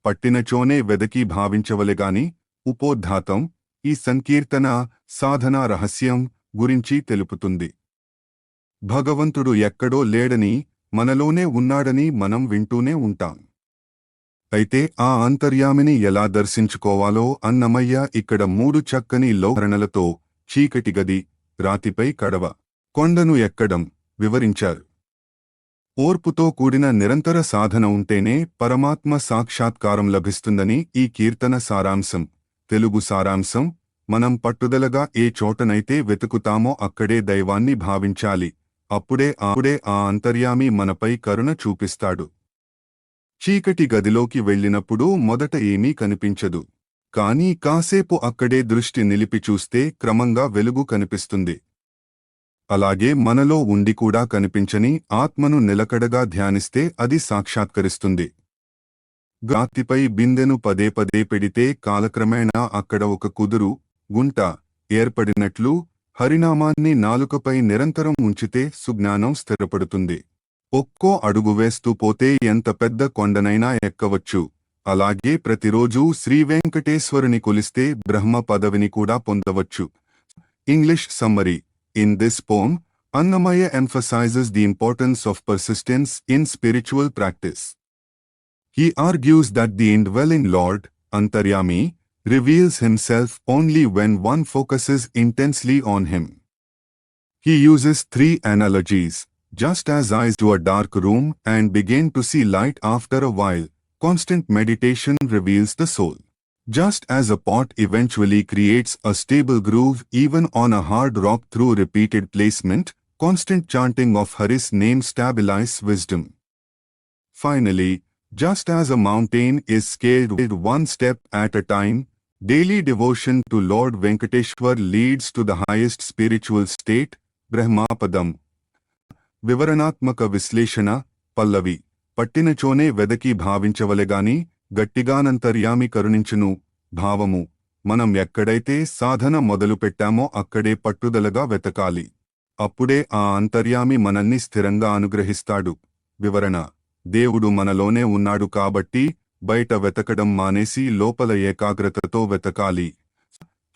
పట్టినచోనే వెదకి భావించవలెగాని. ఉపోద్ఘాతం ఈ సంకీర్తన సాధనా రహస్యం గురించి తెలుపుతుంది. భగవంతుడు ఎక్కడో లేడని, మనలోనే ఉన్నాడని మనం వింటూనే ఉంటాం. అయితే ఆ అంతర్యామిని ఎలా దర్శించుకోవాలో అన్నమయ్య ఇక్కడ 3 చక్కని లోహరణలతో చీకటి గది, రాతిపై కడవ, కొండను ఎక్కడం వివరించారు. ఓర్పుతో కూడిన నిరంతర సాధన ఉంటేనే పరమాత్మ సాక్షాత్కారం లభిస్తుందని ఈ కీర్తన సారాంశం. తెలుగు సారాంశం: మనం పట్టుదలగా ఏ చోటనైతే వెతుకుతామో అక్కడే దైవాన్ని భావించాలి. అప్పుడే ఆ అంతర్యామి మనపై కరుణ చూపిస్తాడు. చీకటి గదిలోకి వెళ్ళినప్పుడు మొదట ఏమీ కనిపించదు. కానీ కాసేపు అక్కడే దృష్టి నిలిపి చూస్తే క్రమంగా వెలుగు కనిపిస్తుంది. అలాగే మనలో ఉండి కూడా కనిపించని ఆత్మను నిలకడగా ధ్యానిస్తే అది సాక్షాత్కరిస్తుంది. రాతిపై బిందెను పదే పదే పెడితే కాలక్రమేణా అక్కడ ఒక కుదురు, గుంట ఏర్పడినట్లు హరినామాన్ని నాలుకపై నిరంతరం ఉంచితే సుజ్ఞానం స్థిరపడుతుంది. ఒక్కో అడుగు వేస్తూ పోతే ఎంత పెద్ద కొండనైనా ఎక్కవచ్చు. అలాగే ప్రతిరోజూ శ్రీవెంకటేశ్వరుని కొలిస్తే బ్రహ్మ పదవిని కూడా పొందవచ్చు. English summary. In this poem, Annamaya emphasizes the importance of persistence in spiritual practice. He argues that the indwelling Lord, Antaryami, reveals himself only when one focuses intensely on him. He uses 3 analogies. Just as eyes to a dark room and begin to see light after a while, constant meditation reveals the soul. Just as a pot eventually creates a stable groove even on a hard rock through repeated placement, constant chanting of Hari's name stabilizes wisdom. Finally, just as a mountain is scaled one step at a time, daily devotion to Lord Venkateshwar leads to the highest spiritual state, Brahmapadam. వివరణాత్మక విశ్లేషణ. పల్లవి. పట్టినచోనే వెదకి భావించవలెగాని, గట్టిగానంతర్యామి కరుణించును. భావము: మనం ఎక్కడైతే సాధన మొదలుపెట్టామో అక్కడే పట్టుదలగా వెతకాలి. అప్పుడే ఆ అంతర్యామి మనల్ని స్థిరంగా అనుగ్రహిస్తాడు. వివరణ: దేవుడు మనలోనే ఉన్నాడు కాబట్టి బయట వెతకడం మానేసి లోపల ఏకాగ్రతతో వెతకాలి.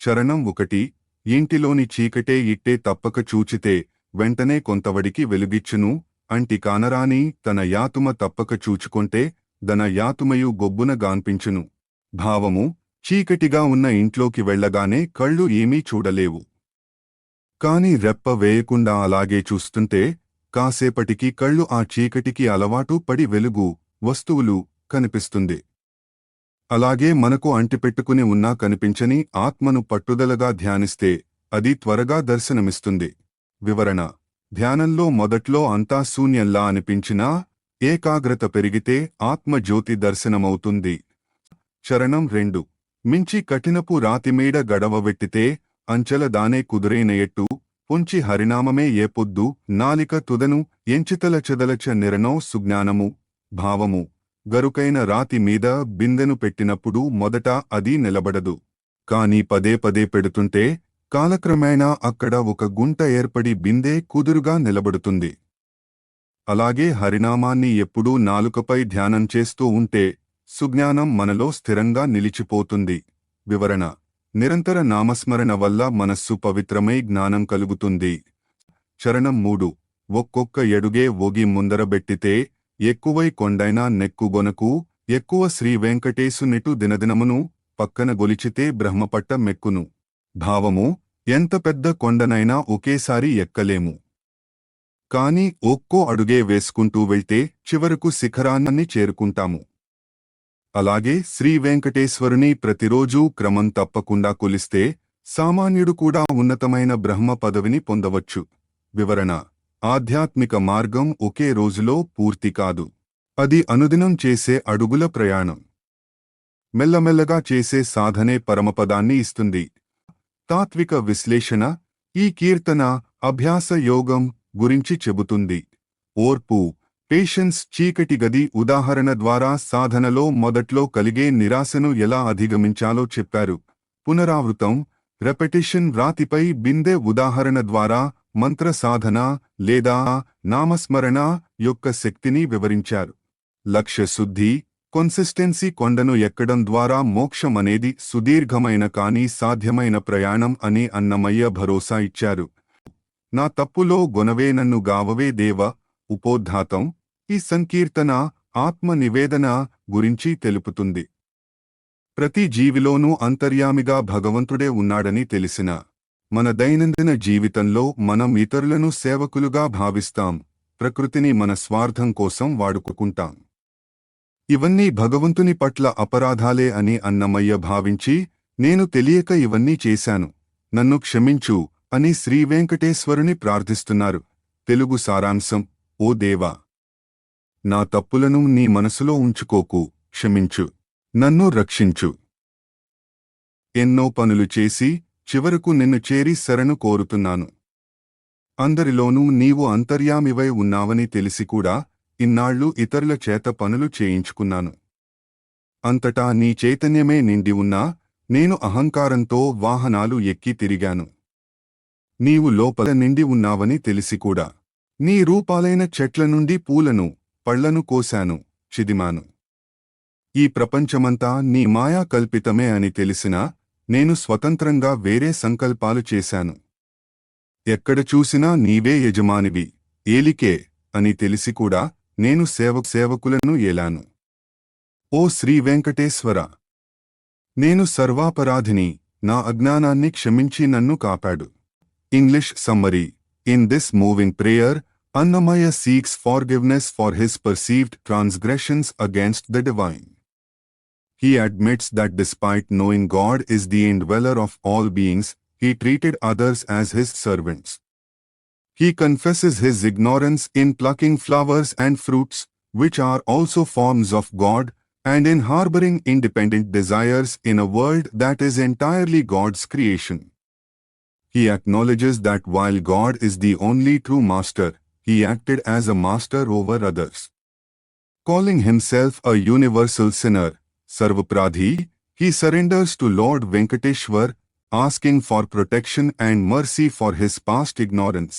చరణం 1. ఇంటిలోని చీకటే ఇట్టే తప్పక చూచితే వెంటనే కొంతవడికి వెలుగిచ్చును. అంటి కానరాని తన యాతుమ తప్పక చూచుకొంటే దన యాతుమయు గొబ్బున గాన్పించును. భావము: చీకటిగా ఉన్న ఇంట్లోకి వెళ్లగానే కళ్ళు ఏమీ చూడలేవు. కాని రెప్ప వేయకుండా అలాగే చూస్తుంటే కాసేపటికి కళ్ళు ఆ చీకటికి అలవాటు పడి వెలుగు, వస్తువులు కనిపిస్తుంది. అలాగే మనకు అంటిపెట్టుకుని ఉన్నా కనిపించని ఆత్మను పట్టుదలగా ధ్యానిస్తే అది త్వరగా దర్శనమిస్తుంది. వివరణ: ధ్యానంలో మొదట్లో అంతా శూన్యంలా అనిపించినా ఏకాగ్రత పెరిగితే ఆత్మజ్యోతి దర్శనమవుతుంది. చరణం 2. మించి కఠినపు రాతిమీడ గడవవెట్టితే అంచెల దానే కుదురైనయట్టు పొంచి హరినామమే ఏ పొద్దు నాలిక తుదను ఎంచితలచదలచ నిరనో సుజ్ఞానము. భావము: గరుకైన రాతి మీద బిందెను పెట్టినప్పుడు మొదట అది నిలబడదు. కాని పదే పదే పెడుతుంటే కాలక్రమేణా అక్కడ ఒక గుంట ఏర్పడి బిందె కుదురుగా నిలబడుతుంది. అలాగే హరినామాన్ని ఎప్పుడూ నాలుకపై ధ్యానం చేస్తూ ఉంటే సుజ్ఞానం మనలో స్థిరంగా నిలిచిపోతుంది. వివరణ: నిరంతర నామస్మరణ వల్ల మనస్సు పవిత్రమై జ్ఞానం కలుగుతుంది. చరణం 3. ఒక్కొక్క ఎడుగే ఒగి ముందరబెట్టితే ఎక్కువై కొండైనా నెక్కుగొనకు ఎక్కువ శ్రీవెంకటేశునిటు దినదినమును పక్కన గొలిచితే బ్రహ్మపట్ట మెక్కును. భావము: ఎంత పెద్ద కొండనైనా ఒకేసారి ఎక్కలేము. కాని ఒక్కో అడుగే వేసుకుంటూ వెళ్తే చివరకు శిఖరాన్ని చేరుకుంటాము. అలాగే శ్రీవెంకటేశ్వరుని ప్రతిరోజూ క్రమం తప్పకుండా కొలిస్తే సామాన్యుడు కూడా ఉన్నతమైన బ్రహ్మ పదవిని పొందవచ్చు. వివరణ: ఆధ్యాత్మిక మార్గం ఒకే రోజులో పూర్తి కాదు. అది అనుదినం చేసే అడుగుల ప్రయాణం. మెల్లమెల్లగా చేసే సాధనే పరమపదాన్ని ఇస్తుంది. తాత్విక విశ్లేషణ. ఈ కీర్తన అభ్యాస యోగం గురించి చెబుతుంది. ఓర్పు, పేషెన్స్. చీకటి గది ఉదాహరణ ద్వారా సాధనలో మొదట్లో కలిగే నిరాశను ఎలా అధిగమించాలో చెప్పారు. పునరావృతం, రెపెటిషన్. రాతిపై బిందె ఉదాహరణ ద్వారా మంత్ర సాధన లేదా నామస్మరణ యొక్క శక్తిని వివరించారు. లక్ష్య శుద్ధి, కన్సిస్టెన్సీ కొండను ఎక్కడం ద్వారా మోక్షం అనేది సుదీర్ఘమైన కానీ సాధ్యమైన ప్రయాణం అని అన్నమయ్య భరోసా ఇచ్చారు. నా తప్పులో గొనవే నన్ను గావవే దేవ ఉపోద్ఘాతం ఈ సంకీర్తన ఆత్మ నివేదన గురించి తెలుపుతుంది. ప్రతి జీవిలోనూ అంతర్యామిగా భగవంతుడే ఉన్నాడని తెలిసిన మన దైనందిన జీవితంలో మనం ఇతరులను సేవకులుగా భావిస్తాం, ప్రకృతిని మన స్వార్థం కోసం వాడుకుంటాం. ఇవన్నీ భగవంతుని పట్ల అపరాధాలే అని అన్నమయ్య భావించి, నేను తెలియక ఇవన్నీ చేశాను, నన్ను క్షమించు అని శ్రీవేంకటేశ్వరుని ప్రార్థిస్తున్నారు. తెలుగు సారాంశం: ఓ దేవా, నా తప్పులను నీ మనసులో ఉంచుకోకు, క్షమించు, నన్ను రక్షించు. ఎన్నో పనులు చేసి చివరకు నిన్ను చేరి శరణు కోరుతున్నాను. అందరిలోనూ నీవు అంతర్యామివై ఉన్నావని తెలిసి కూడా ఇన్నాళ్లు ఇతరుల చేత పనులు చేయించుకున్నాను. అంతటా నీ చైతన్యమే నిండి ఉన్నా నేను అహంకారంతో వాహనాలు ఎక్కి తిరిగాను. నీవు లోపల నిండి ఉన్నావని తెలిసి కూడా నీ రూపాలైన చెట్ల నుండి పూలను, పళ్లను కోశాను, చిదిమాను. ఈ ప్రపంచమంతా నీ మాయా కల్పితమే అని తెలిసినా నేను స్వతంత్రంగా వేరే సంకల్పాలు చేశాను. ఎక్కడ చూసినా నీవే యజమానివి, ఏలికే అని తెలిసి కూడా నేను సేవకులను ఏలాను. ఓ శ్రీ వెంకటేశ్వర, నేను సర్వాపరాధిని, నా అజ్ఞానాన్ని క్షమించి నన్ను కాపాడు. English summary: in this moving prayer, Annamaya seeks forgiveness for his perceived transgressions against the divine. He admits that despite knowing God is the indweller of all beings, he treated others as his servants. He confesses his ignorance in plucking flowers and fruits, which are also forms of God, and in harboring independent desires in a world that is entirely God's creation. He acknowledges that while God is the only true master, he acted as a master over others. Calling himself a universal sinner, Sarvapradhi, he surrenders to Lord Venkateshwar, asking for protection and mercy for his past ignorance.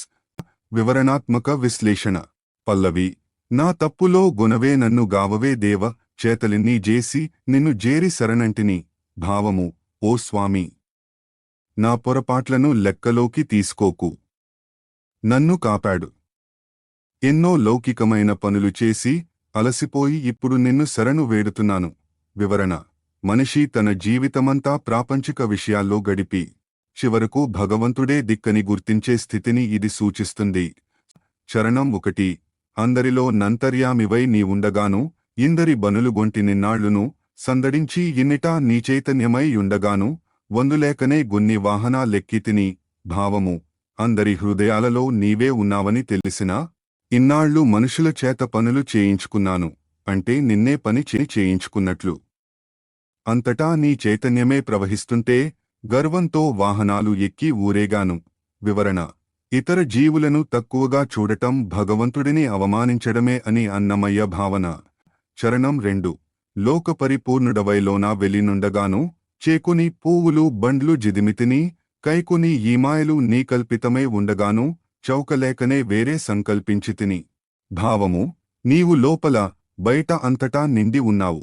వివరణాత్మక విశ్లేషణ. పల్లవి: నా తప్పులో గుణవే నన్ను గావవే దేవ చేతలిన్ని జేసి నిన్ను జేరి శరణంటిని. భావము: ఓ స్వామి, నా పొరపాట్లను లెక్కలోకి తీసుకోకు, నన్ను కాపాడు. ఎన్నో లౌకికమైన పనులు చేసి అలసిపోయి ఇప్పుడు నిన్ను శరణు వేడుతున్నాను. వివరణ: మనిషి తన జీవితమంతా ప్రాపంచిక విషయాల్లో గడిపి చివరకు భగవంతుడే దిక్కని గుర్తించే స్థితిని ఇది సూచిస్తుంది. చరణం 1: అందరిలో నంతర్యామివై నీవుండగాను, ఇందరి బనులుగొంటి నిన్నాళ్లును, సందడించి ఇన్నిటా నీ చైతన్యమై యుండగాను, వందులేకనే గున్ని వాహనాలెక్కితిని. భావము: అందరి హృదయాలలో నీవే ఉన్నావని తెలిసినా ఇన్నాళ్లు మనుషుల చేత పనులు చేయించుకున్నాను, అంటే నిన్నే పని చేయించుకున్నట్లు. అంతటా నీ చైతన్యమే ప్రవహిస్తుంటే గర్వంతో వాహనాలు ఎక్కి ఊరేగాను. వివరణ: ఇతర జీవులను తక్కువగా చూడటం భగవంతుడిని అవమానించడమే అని అన్నమయ్య భావన. చరణం 2: లోక పరిపూర్ణుడవైలోనా వెలినుండగాను, చేకుని పూవులు బండ్లు జిదిమితిని, కైకుని ఈమాయలు నీ కల్పితమై ఉండగాను, చౌకలేకనే వేరే సంకల్పించితిని. భావము: నీవు లోపల బయట అంతటా నిండి ఉన్నావు.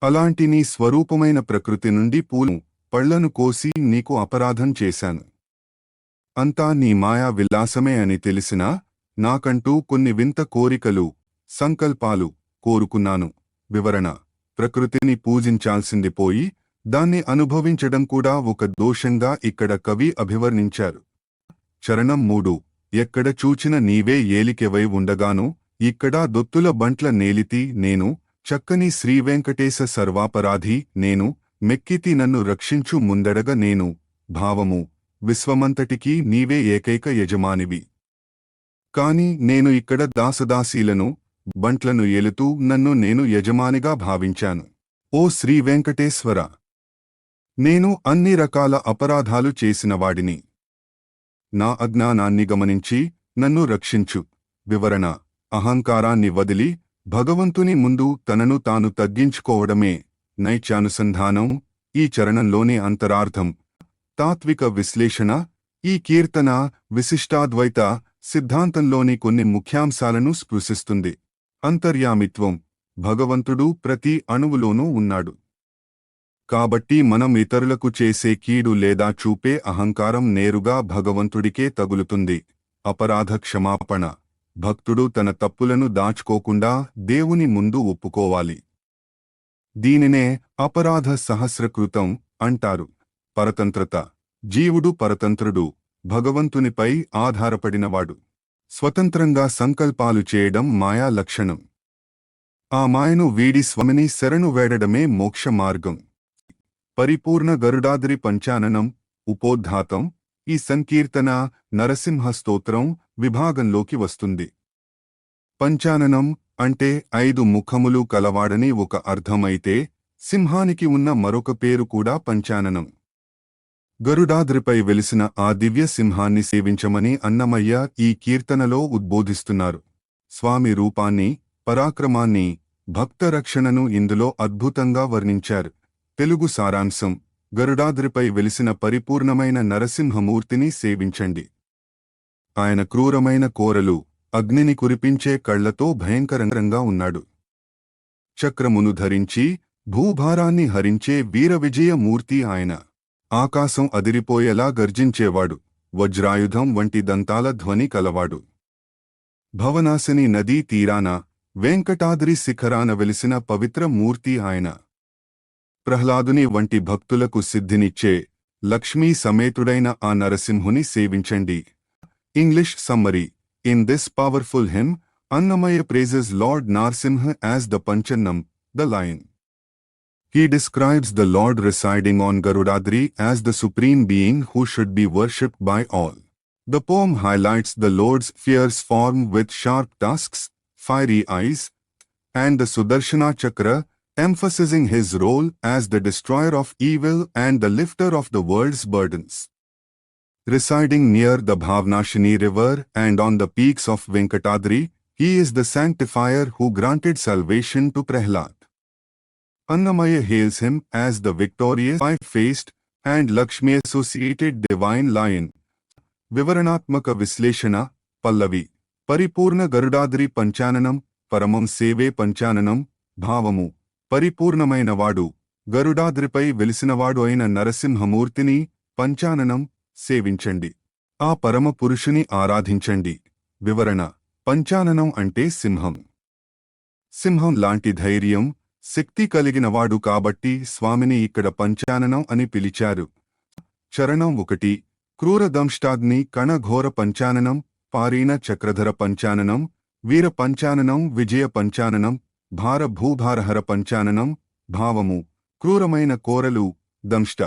అలాంటి నీ స్వరూపమైన ప్రకృతి నుండి పూలు, పళ్లను కోసి నీకు అపరాధం చేశాను. అంతా నీ మాయా విలాసమే అని తెలిసినా నాకంటూ కొన్ని వింత కోరికలు, సంకల్పాలు కోరుకున్నాను. వివరణ: ప్రకృతిని పూజించాల్సింది పోయి దాన్ని అనుభవించడం కూడా ఒక దోషంగా ఇక్కడ కవి అభివర్ణించారు. చరణం 3: ఎక్కడ చూచిన నీవే ఏలికెవై ఉండగాను, ఇక్కడ దొత్తుల బంట్ల నేలితి నేను, చక్కని శ్రీవేంకటేశ సర్వాపరాధి నేను, మెక్కితి నన్ను రక్షించు ముందడగ నేను. భావము: విశ్వమంతటికీ నీవే ఏకైక యజమానివి. కాని నేను ఇక్కడ దాసదాసీలను, బంట్లను ఏలుతూ నన్ను నేను యజమానిగా భావించాను. ఓ శ్రీవేంకటేశ్వర, నేను అన్ని రకాల అపరాధాలు చేసినవాడిని. నా అజ్ఞానాన్ని గమనించి నన్ను రక్షించు. వివరణ: అహంకారాన్ని వదిలి భగవంతుని ముందు తనను తాను తగ్గించుకోవడమే నైత్యానుసంధానం. ఈ చరణంలోని అంతరార్థం. తాత్విక విశ్లేషణ: ఈ కీర్తన విశిష్టాద్వైత సిద్ధాంతంలోని కొన్ని ముఖ్యాంశాలను స్పృశిస్తుంది. అంతర్యామిత్వం, భగవంతుడు ప్రతి అణువులోనూ ఉన్నాడు. కాబట్టి మనం ఇతరులకు చేసే కీడు లేదా చూపే అహంకారం నేరుగా భగవంతుడికే తగులుతుంది. అపరాధ క్షమాపణ. భక్తుడు తన తప్పులను దాచుకోకుండా దేవుని ముందు ఒప్పుకోవాలి. దీనినే అపరాధ సహస్రకృతం అంటారు. పరతంత్రత. జీవుడు పరతంత్రుడు, భగవంతునిపై ఆధారపడినవాడు. స్వతంత్రంగా సంకల్పాలు చేయడం మాయా లక్షణం. ఆ మాయను వీడి స్వామిని శరణు వేడడమే మోక్ష మార్గం. పరిపూర్ణ గరుడాద్రి పంచాననం, ఉపోద్ఘాతం, ఈ సంకీర్తన నరసింహ స్తోత్రం విభాగంలోకి వస్తుంది. పంచాననం అంటే 5 ముఖములు కలవాడని ఒక అర్థమైతే, సింహానికి ఉన్న మరొక పేరు కూడా పంచాననం. గరుడాద్రిపై వెలిసిన ఆ దివ్య సింహాన్ని సేవించమని అన్నమయ్య ఈ కీర్తనలో ఉద్బోధిస్తున్నారు. స్వామి రూపాన్ని, పరాక్రమాన్ని, భక్త రక్షణను ఇందులో అద్భుతంగా వర్ణించారు. తెలుగు సారాంశం: గరుడాద్రిపై వెలిసిన పరిపూర్ణమైన నరసింహమూర్తిని సేవించండి. ఆయన క్రూరమైన కోరలు, అగ్నిని కురిపించే కళ్లతో భయంకరంగా ఉన్నాడు. చక్రమును ధరించి భూభారాన్ని హరించే వీరవిజయ మూర్తి ఆయన. ఆకాశం అదిరిపోయేలా గర్జించేవాడు, వజ్రాయుధం వంటి దంతాల ధ్వని కలవాడు. భవనాశిని నదీ తీరాన, వెంకటాద్రి శిఖరాన వెలిసిన పవిత్ర మూర్తి ఆయన. ప్రహ్లాదుని వంటి భక్తులకు సిద్ధినిచ్చే, లక్ష్మీ సమేతుడైన ఆ నరసింహుని సేవించండి. English summary. In this powerful hymn, Annamaya praises Lord Narsimha as the Panchanam, the lion. He describes the Lord residing on Garudadri as the supreme being who should be worshipped by all. The poem highlights the Lord's fierce form with sharp tusks, fiery eyes, and the Sudarshana Chakra, emphasizing his role as the destroyer of evil and the lifter of the world's burdens. Residing near the Bhavnashini river and on the peaks of Venkatadri, he is the sanctifier who granted salvation to Prahlad. Annamaya hails him as the victorious five-faced and Lakshmi-associated divine lion. Vivaranatmaka Visleshana, Pallavi. Paripurna Garudadri Panchananam, Paramam Seve Panchananam, Bhavamu. Paripurnamainavadu, Garudadripai Velisinavadu aina Narasimhamurtini, Panchananam, సేవించండి. ఆ పరమ పురుషుని ఆరాధించండి. వివరణ: పంచాననం అంటే సింహం. సింహం లాంటి ధైర్యం, శక్తి కలిగినవాడు కాబట్టి స్వామిని ఇక్కడ పంచాననం అని పిలిచారు. చరణం 1. క్రూరదంష్టాగ్ని కణఘోర పంచాననం, పారీణ చక్రధర పంచాననం, వీర పంచాననం, విజయ పంచాననం, భార భూభారహర పంచాననం. భావము: క్రూరమైన కోరలు, దంష్ట,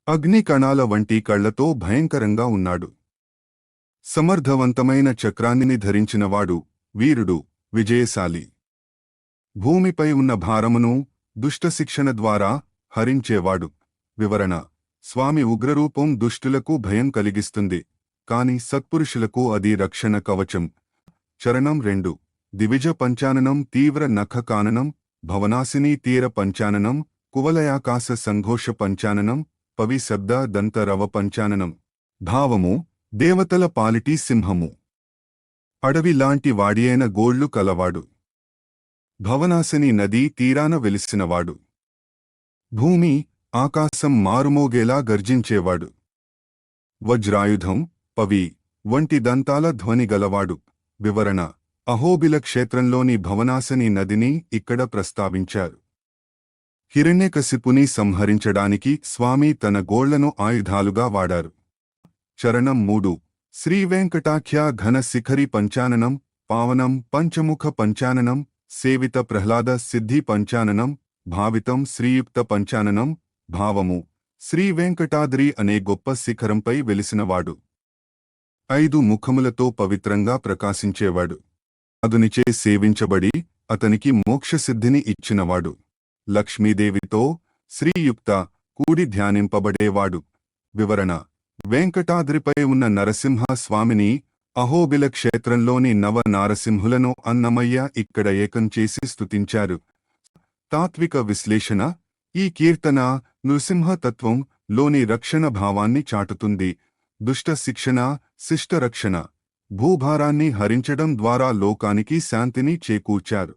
అగ్ని కణాల వంటి కళ్లతో భయంకరంగా ఉన్నాడు. సమర్థవంతమైన చక్రాన్ని ధరించినవాడు, వీరుడు, విజయశాలి. భూమిపై ఉన్న భారమును దుష్టశిక్షణ ద్వారా హరించేవాడు. వివరణ: స్వామి ఉగ్రరూపం దుష్టులకు భయం కలిగిస్తుంది, కాని సత్పురుషులకు అది రక్షణ కవచం. చరణం 2. దివిజ పంచాననం, తీవ్ర నఖ కాననం, భవనాశిని తీర పంచాననం, కువలయాకాశ సంఘోష పంచాననం, పవి శబ్ద దంత రవ పంచాననం. భావము: దేవతల పాలిటి సింహము. అడవి లాంటి వాడియైన గోళ్లు కలవాడు. భవనాశిని నదీ తీరాన వెలిసినవాడు. భూమి, ఆకాశం మారుమోగేలా గర్జించేవాడు. వజ్రాయుధం, పవి వంటి దంతాల ధ్వని గలవాడు. వివరణ: అహోబిల క్షేత్రంలోని భవనాశిని నదిని ఇక్కడ ప్రస్తావించారు. హిరణ్యకశిపుని సంహరించడానికి స్వామి తన గోళ్లను ఆయుధాలుగా వాడారు. చరణం 3. శ్రీవేంకటాఖ్య ఘన శిఖరి పంచాననం, పావనం పంచముఖ పంచాననం, సేవిత ప్రహ్లాద సిద్ధి పంచాననం, భావితం శ్రీయుక్త పంచాననం. భావము: శ్రీవేంకటాద్రి అనే గొప్ప శిఖరంపై వెలిసినవాడు. 5 ముఖములతో పవిత్రంగా ప్రకాశించేవాడు. అదునిచే సేవించబడి అతనికి మోక్షసిద్ధిని ఇచ్చినవాడు. లక్ష్మీదేవితో శ్రీయుక్త కూడి ధ్యానింపబడేవాడు. వివరణ: వెంకటాద్రిపై ఉన్న నరసింహ స్వామిని అహోబిల క్షేత్రంలోని నవ నారసింహులను అన్నమయ్య ఇక్కడ ఏకం చేసి స్తుతించారు. తాత్విక విశ్లేషణ: ఈ కీర్తన నృసింహతత్వం లోని రక్షణ భావాన్ని చాటుతుంది. దుష్ట శిక్షణ, శిష్టరక్షణ, భూభారాన్ని హరించడం ద్వారా లోకానికి శాంతిని చేకూర్చారు.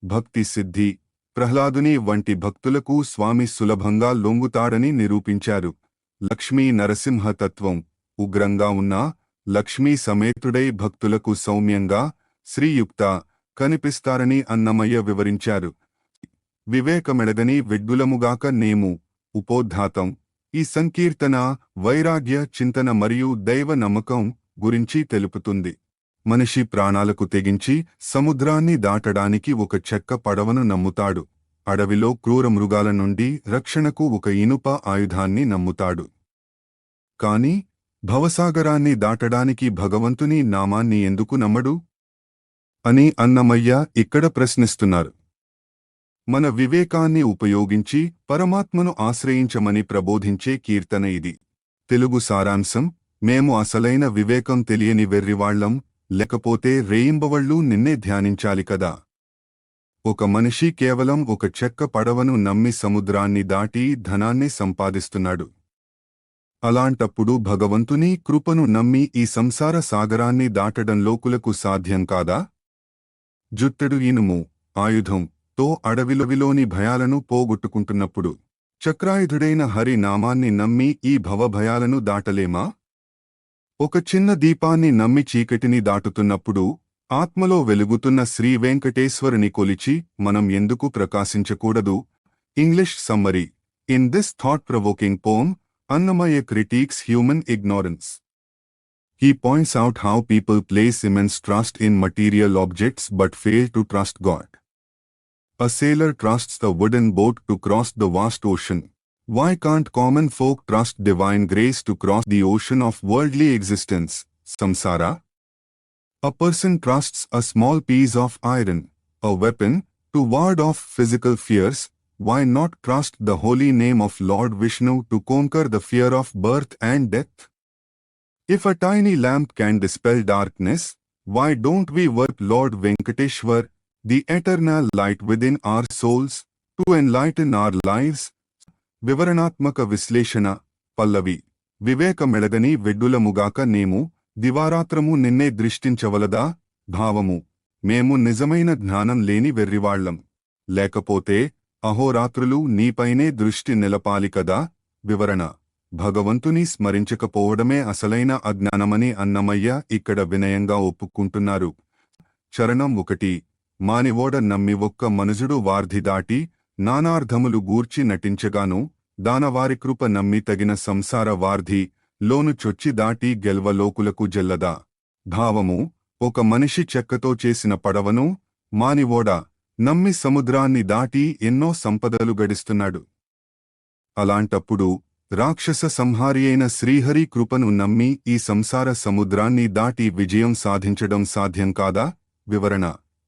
భక్తి సిద్ధి ప్రహ్లాదుని వంటి భక్తులకు స్వామి సులభంగా లొంగుతాడని నిరూపించారు. లక్ష్మీ నరసింహ తత్వం ఉగ్రంగా ఉన్నా లక్ష్మీ సమేతుడై భక్తులకు సౌమ్యంగా శ్రీయుక్త కనిపిస్తారని అన్నమయ్య వివరించారు. వివేకమెడగని విడ్డులముగాక నేము ఉపోద్ఘాతం ఈ సంకీర్తన వైరాగ్య చింతన మరియు దైవ నమ్మకం గురించి తెలుపుతుంది. మనిషి ప్రాణాలకు తెగించి సముద్రాన్ని దాటడానికి ఒక చెక్క పడవను నమ్ముతాడు. అడవిలో క్రూర మృగాల నుండి రక్షణకు ఒక ఇనుప ఆయుధాన్ని నమ్ముతాడు. కాని భవసాగరాన్ని దాటడానికి భగవంతుని నామాన్ని ఎందుకు నమ్మడు అని అన్నమయ్య ఇక్కడ ప్రశ్నిస్తున్నారు. మన వివేకాన్ని ఉపయోగించి పరమాత్మను ఆశ్రయించమని ప్రబోధించే కీర్తన ఇది. తెలుగు సారాంశం: మేము అసలైన వివేకం తెలియని వెర్రివాళ్లం, లేకపోతే రేయింబవళ్ళూ నిన్నే ధ్యానించాలి కదా. ఒక మనిషి కేవలం ఒక చెక్క పడవను నమ్మి సముద్రాన్ని దాటి ధనాన్ని సంపాదిస్తున్నాడు. అలాంటప్పుడు భగవంతుని కృపను నమ్మి ఈ సంసార సాగరాన్ని దాటడం లోకులకు సాధ్యం కాదా? జుత్తెడు ఇనుము ఆయుధం తో అడవిలోని భయాలను పోగొట్టుకుంటున్నప్పుడు చక్రాయుధుడైన హరి నామాన్ని నమ్మి ఈ భవభయాలను దాటలేమా? ఒక చిన్న దీపాన్ని నమ్మి చీకటిని దాటుతున్నప్పుడు ఆత్మలో వెలుగుతున్న శ్రీ వెంకటేశ్వరుని కొలిచి మనం ఎందుకు ప్రకాశించకూడదు? English summary. In this thought-provoking poem, Annamaya critiques human ignorance. He points out how people place immense trust in material objects but fail to trust God. A sailor trusts the wooden boat to cross the vast ocean. Why can't common folk trust divine grace to cross the ocean of worldly existence, samsara? A person trusts a small piece of iron, a weapon, to ward off physical fears. Why not trust the holy name of Lord Vishnu to conquer the fear of birth and death? If a tiny lamp can dispel darkness, why don't we worship Lord Venkateshwar, the eternal light within our souls, to enlighten our lives? వివరణాత్మక విశ్లేషణ. పల్లవి. వివేకమెడగని వెడ్డులముగాక నేము దివారాత్రము నిన్నే దృష్టించవలదా? భావము. మేము నిజమైన జ్ఞానం లేని వెర్రివాళ్లం. లేకపోతే అహోరాత్రులు నీపైనే దృష్టి నిలపాలి కదా. వివరణ. భగవంతుని స్మరించకపోవడమే అసలైన అజ్ఞానమని అన్నమయ్య ఇక్కడ వినయంగా ఒప్పుకుంటున్నారు. చరణం 1. మానివోడ నమ్మి ఒక్క మనుజుడు వార్ధి దాటి నానార్థములు గూర్చి నటించగాను దానవారి కృప నమ్మి తగిన సంసార వార్ధి లోను చొచ్చి దాటి గెల్వలోకులకు జల్లదా. భావము. ఒక మనిషి చెక్కతో చేసిన పడవను మానివోడ నమ్మి సముద్రాన్ని దాటి ఎన్నో సంపదలు గడిస్తున్నాడు. అలాంటప్పుడు రాక్షస సంహారి అయిన శ్రీహరి కృపను నమ్మి ఈ సంసార సముద్రాన్ని దాటి విజయం సాధించడం సాధ్యం కాదా? వివరణ.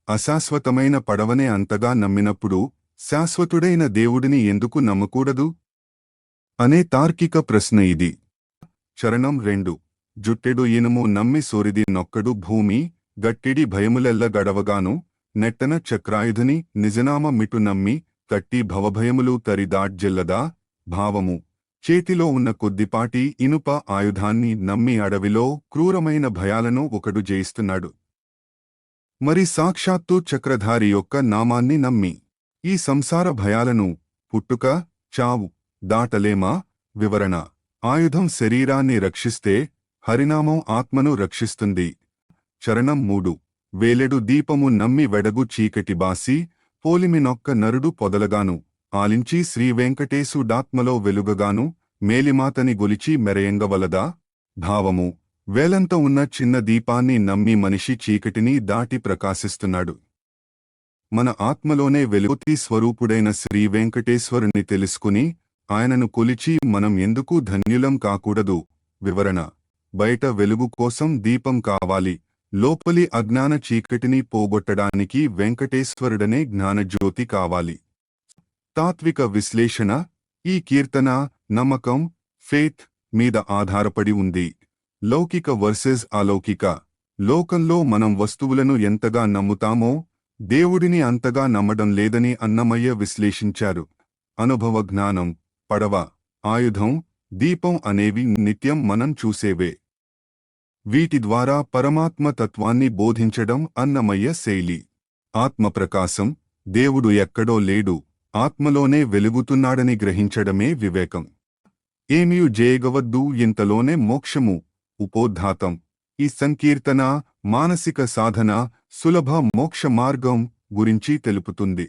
అశాశ్వతమైన పడవనే అంతగా నమ్మినప్పుడు శాశ్వతుడైన దేవుడిని ఎందుకు నమ్మకూడదు అనే తార్కిక ప్రశ్న ఇది. చరణం 2. జుట్టెడు ఇనుము నమ్మి సోరిది నొక్కడు భూమి గట్టిడి భయములెల్ల గడవగాను నెట్టన చక్రాయుధుని నిజనామ మిటు నమ్మి కట్టి భవభయములు తరిదాడ్జెల్లదా. భావము. చేతిలో ఉన్న కొద్దిపాటి ఇనుప ఆయుధాన్ని నమ్మి అడవిలో క్రూరమైన భయాలను ఒకడు జయిస్తున్నాడు. మరి సాక్షాత్తు చక్రధారి యొక్క నామాన్ని నమ్మి ఈ సంసార భయాలను పుట్టుక చావు దాటలేమా? వివరణ. ఆయుధం శరీరాన్ని రక్షిస్తే హరినామం ఆత్మను రక్షిస్తుంది. చరణం 3. వేలెడు దీపము నమ్మి వెడగు చీకటి బాసి పోలిమినొక్క నరుడు పొదలగాను ఆలించి శ్రీవెంకటేశుడాత్మలో వెలుగగాను మేలిమాతని గొలిచి మెరయంగవలదా. భావము. వేలంత ఉన్న చిన్న దీపాన్ని నమ్మి మనిషి చీకటిని దాటి ప్రకాశిస్తున్నాడు. మన ఆత్మలోనే వెలుగుతి స్వరూపుడైన శ్రీవెంకటేశ్వరుని తెలుసుకుని ఆయనను కొలిచి మనం ఎందుకు ధన్యులం కాకూడదు? వివరణ. బయట వెలుగు కోసం దీపం కావాలి, లోపలి అజ్ఞాన చీకటిని పోగొట్టడానికి వెంకటేశ్వరుడనే జ్ఞానజ్యోతి కావాలి. తాత్విక విశ్లేషణ. ఈ కీర్తన నమ్మకం, ఫేత్ మీద ఆధారపడి ఉంది. లౌకిక వర్సెస్ అలౌకిక. లోకంలో మనం వస్తువులను ఎంతగా నమ్ముతామో దేవుడిని అంతగా నమ్మడం లేదని అన్నమయ్య విశ్లేషించారు. అనుభవ జ్ఞానం, పడవ, ఆయుధం, దీపం అనేవి నిత్యం మనం చూసేవే. వీటి ద్వారా పరమాత్మ తత్వాన్ని బోధించడం అన్నమయ్య శైలి. ఆత్మప్రకాశం. దేవుడు ఎక్కడో లేడు, ఆత్మలోనే వెలుగుతున్నాడని గ్రహించడమే వివేకం. ఏమియు జేయగవద్దు, ఇంతలోనే మోక్షము. ఉపోద్ఘాతం. ఈ సంకీర్తన మానసిక సాధన, సులభ మోక్ష మార్గం గురించి తెలుపుతుంది.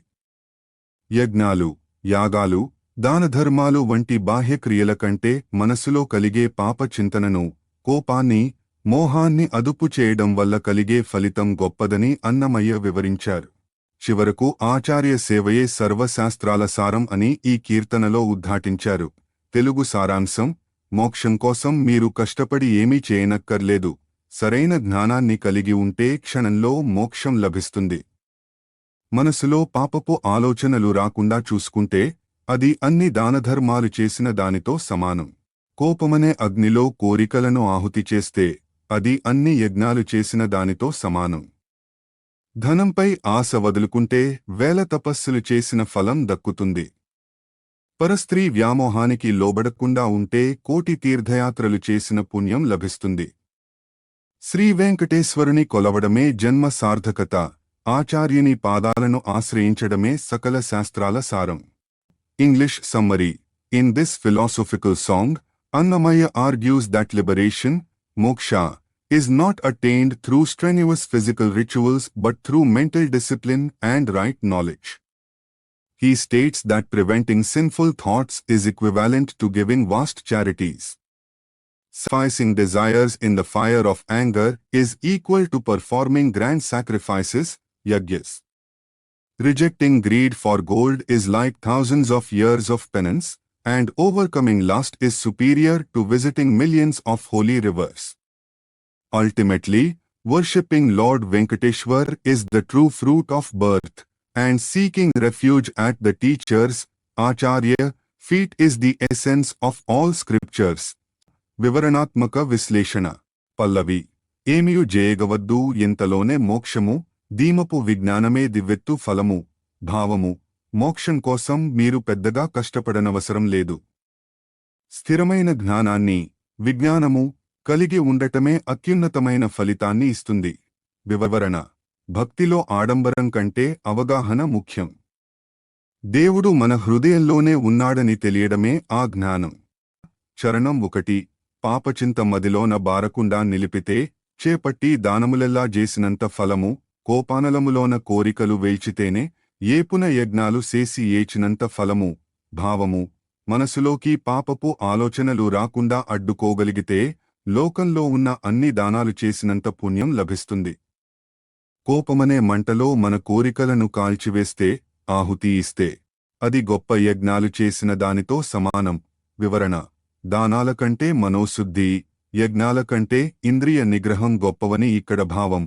యజ్ఞాలు, యాగాలు, దానధర్మాలు వంటి బాహ్యక్రియల కంటే మనసులో కలిగే పాప చింతనను, కోపాన్ని, మోహాన్ని అదుపు చేయడం వల్ల కలిగే ఫలితం గొప్పదని అన్నమయ్య వివరించారు. చివరకు ఆచార్య సేవయే సర్వశాస్త్రాల సారం అని ఈ కీర్తనలో ఉద్ఘాటించారు. తెలుగు సారాంశం: మోక్షం కోసం మీరు కష్టపడి ఏమీ చేయనక్కర్లేదు. సరైన జ్ఞానాన్ని కలిగి ఉంటే క్షణంలో మోక్షం లభిస్తుంది. మనసులో పాపపు ఆలోచనలు రాకుండా చూసుకుంటే అది అన్ని దానధర్మాలు చేసిన దానితో సమానం. కోపమనే అగ్నిలో కోరికలను ఆహుతి చేస్తే అది అన్ని యజ్ఞాలు చేసిన దానితో సమానం. ధనంపై ఆశ వదులుకుంటే వేల తపస్సులు చేసిన ఫలం దక్కుతుంది. పరస్త్రీ వ్యామోహానికి లోబడకుండా ఉంటే కోటి తీర్థయాత్రలు చేసిన పుణ్యం లభిస్తుంది. శ్రీ వెంకటేశ్వరుని కొలవడమే జన్మ సార్థకత, ఆచార్యుని పాదాలను ఆశ్రయించడమే సకల శాస్త్రాల సారం. English summary. In this philosophical song, Annamaya argues that liberation, moksha, is not attained through strenuous physical rituals but through mental discipline and right knowledge. He states that preventing sinful thoughts is equivalent to giving vast charities. Sacrificing desires in the fire of anger is equal to performing grand sacrifices, yajnas. Rejecting greed for gold is like thousands of years of penance, and overcoming lust is superior to visiting millions of holy rivers. Ultimately, worshipping Lord Venkateshwar is the true fruit of birth, and seeking refuge at the teacher's, Acharya, feet is the essence of all scriptures. వివరణాత్మక విశ్లేషణ. పల్లవి. ఏమియు జేయగవద్దు, ఇంతలోనే మోక్షము. ధీమపు విజ్ఞానమే దివ్వెత్తు ఫలము. భావము. మోక్షం కోసం మీరు పెద్దగా కష్టపడనవసరం లేదు. స్థిరమైన జ్ఞానాన్ని, విజ్ఞానము కలిగి ఉండటమే అత్యున్నతమైన ఫలితాన్ని ఇస్తుంది. వివరణ. భక్తిలో ఆడంబరం కంటే అవగాహన ముఖ్యం. దేవుడు మన హృదయంలోనే ఉన్నాడని తెలియడమే ఆ జ్ఞానం. చరణం 1. పాపచింత మదిలోన బారకుండా నిలిపితే చేపట్టి దానములెల్లా చేసినంత ఫలము. కోపానలములోన కోరికలు వేల్చితేనే ఏపున యజ్ఞాలు చేసి ఏచినంత ఫలము. భావము. మనసులోకి పాపపు ఆలోచనలు రాకుండా అడ్డుకోగలిగితే లోకంలో ఉన్న అన్ని దానాలు చేసినంత పుణ్యం లభిస్తుంది. కోపమనే మంటలో మన కోరికలను కాల్చివేస్తే, ఆహుతి ఇస్తే అది గొప్ప యజ్ఞాలు చేసిన దానితో సమానం. వివరణ. దానాల కంటే మనోశుద్ధి, యజ్ఞాల కంటే ఇంద్రియ నిగ్రహం గొప్పవని ఇక్కడ భావం.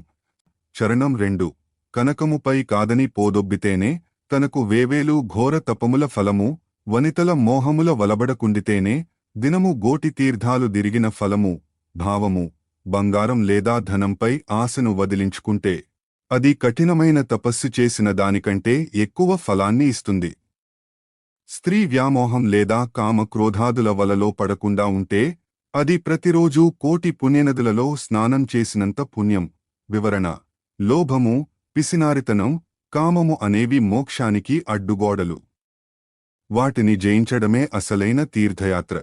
చరణం 2. కనకముపై కాదని పోదొబ్బితేనే తనకు వేవేలు ఘోర తపముల ఫలము. వనితల మోహముల వలబడకుండితేనే దినము గోటి తీర్థాలు దిరిగిన ఫలము. భావము. బంగారం లేదా ధనంపై ఆశను వదిలించుకుంటే అది కఠినమైన తపస్సు చేసిన దానికంటే ఎక్కువ ఫలాన్ని ఇస్తుంది. స్త్రీ వ్యామోహం లేదా కామ క్రోధాదుల వలలో పడకుండా ఉంటే అది ప్రతిరోజూ కోటి పుణ్యనదులలో స్నానం చేసినంత పుణ్యం. వివరణ. లోభము, పిసినారితనం, కామము అనేవి మోక్షానికి అడ్డుగోడలు. వాటిని జయించడమే అసలైన తీర్థయాత్ర.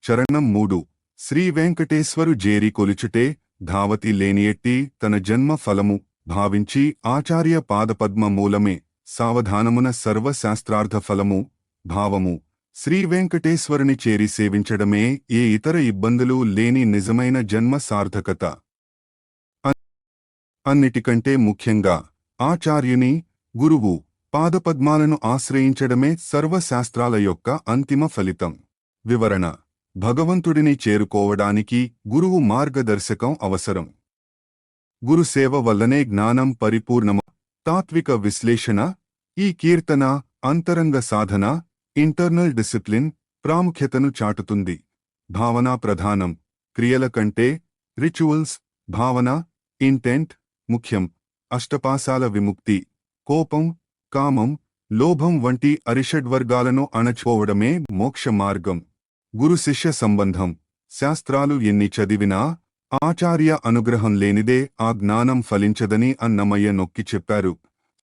చరణం 3. శ్రీ వెంకటేశ్వరు జేరి కొలుచుటే ధావతి లేనియెట్టి తన జన్మ ఫలము. భావించి ఆచార్య పాదపద్మ మూలమే సావధానమున సర్వశాస్త్రార్థ ఫలము. భావము. శ్రీ వెంకటేశ్వరుని చేరి సేవించడమే ఏ ఇతర ఇబ్బందులు లేని నిజమైన జన్మ సార్థకత. అన్నిటికంటే ముఖ్యంగా ఆచార్యుని, గురువు పాదపద్మాలను ఆశ్రయించడమే సర్వశాస్త్రాల యొక్క అంతిమ ఫలితం. వివరణ. భగవంతుడిని చేరుకోవడానికి గురువు మార్గదర్శకం అవసరం. గురుసేవ వల్లనే జ్ఞానం పరిపూర్ణమ. తాత్విక విశ్లేషణ. ఈ కీర్తన అంతరంగ సాధన, ఇంటర్నల్ డిసిప్లిన్ ప్రాముఖ్యతను చాటుతుంది. భావనా ప్రధానం. క్రియల కంటే రిచువల్స్, భావన, ఇంటెంట్ ముఖ్యం. అష్టపాశాల విముక్తి. కోపం, కామం, లోభం వంటి అరిషడ్వర్గాలను అణచుకోవడమే మోక్ష మార్గం. గురు శిష్య సంబంధం. శాస్త్రాలు ఎన్ని చదివినా ఆచార్య అనుగ్రహం లేనిదే ఆ జ్ఞానం ఫలించదని అన్నమయ్య నొక్కి చెప్పారు.